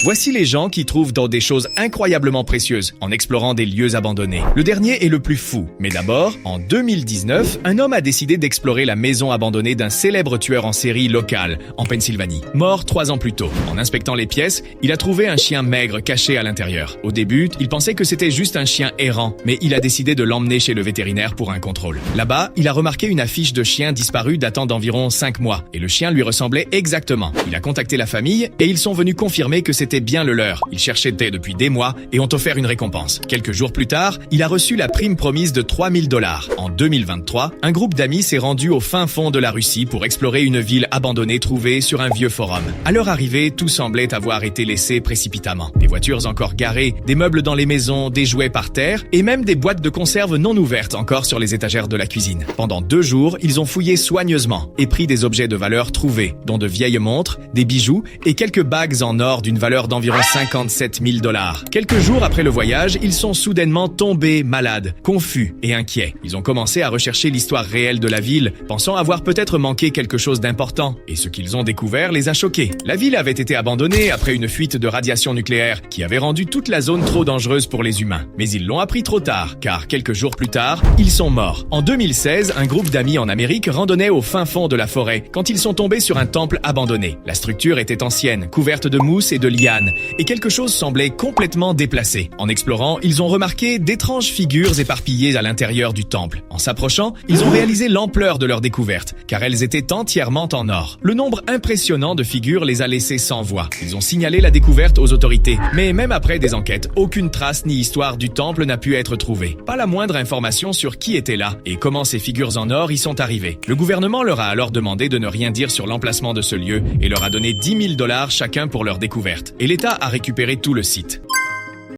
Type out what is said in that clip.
Voici les gens qui trouvent dans des choses incroyablement précieuses en explorant des lieux abandonnés. Le dernier est le plus fou. Mais d'abord, en 2019, un homme a décidé d'explorer la maison abandonnée d'un célèbre tueur en série local, en Pennsylvanie. Mort 3 ans plus tôt. En inspectant les pièces, il a trouvé un chien maigre caché à l'intérieur. Au début, il pensait que c'était juste un chien errant, mais il a décidé de l'emmener chez le vétérinaire pour un contrôle. Là-bas, il a remarqué une affiche de chien disparu datant d'environ 5 mois, et le chien lui ressemblait exactement. Il a contacté la famille, et ils sont venus confirmer que c'était bien le leur. Ils cherchaient depuis des mois et ont offert une récompense. Quelques jours plus tard, il a reçu la prime promise de $3000. En 2023, un groupe d'amis s'est rendu au fin fond de la Russie pour explorer une ville abandonnée trouvée sur un vieux forum. À leur arrivée, tout semblait avoir été laissé précipitamment. Des voitures encore garées, des meubles dans les maisons, des jouets par terre et même des boîtes de conserve non ouvertes encore sur les étagères de la cuisine. Pendant 2 jours, ils ont fouillé soigneusement et pris des objets de valeur trouvés, dont de vieilles montres, des bijoux et quelques bagues en or d'une valeur d'environ $57 000. Quelques jours après le voyage, ils sont soudainement tombés malades, confus et inquiets. Ils ont commencé à rechercher l'histoire réelle de la ville, pensant avoir peut-être manqué quelque chose d'important. Et ce qu'ils ont découvert les a choqués. La ville avait été abandonnée après une fuite de radiation nucléaire qui avait rendu toute la zone trop dangereuse pour les humains. Mais ils l'ont appris trop tard, car quelques jours plus tard, ils sont morts. En 2016, un groupe d'amis en Amérique randonnait au fin fond de la forêt quand ils sont tombés sur un temple abandonné. La structure était ancienne, couverte de mousse et de lianes, et quelque chose semblait complètement déplacé. En explorant, ils ont remarqué d'étranges figures éparpillées à l'intérieur du temple. En s'approchant, ils ont réalisé l'ampleur de leur découverte, car elles étaient entièrement en or. Le nombre impressionnant de figures les a laissés sans voix. Ils ont signalé la découverte aux autorités, mais même après des enquêtes, aucune trace ni histoire du temple n'a pu être trouvée. Pas la moindre information sur qui était là et comment ces figures en or y sont arrivées. Le gouvernement leur a alors demandé de ne rien dire sur l'emplacement de ce lieu et leur a donné $10 000 chacun pour leur découverte. Et l'État a récupéré tout le site.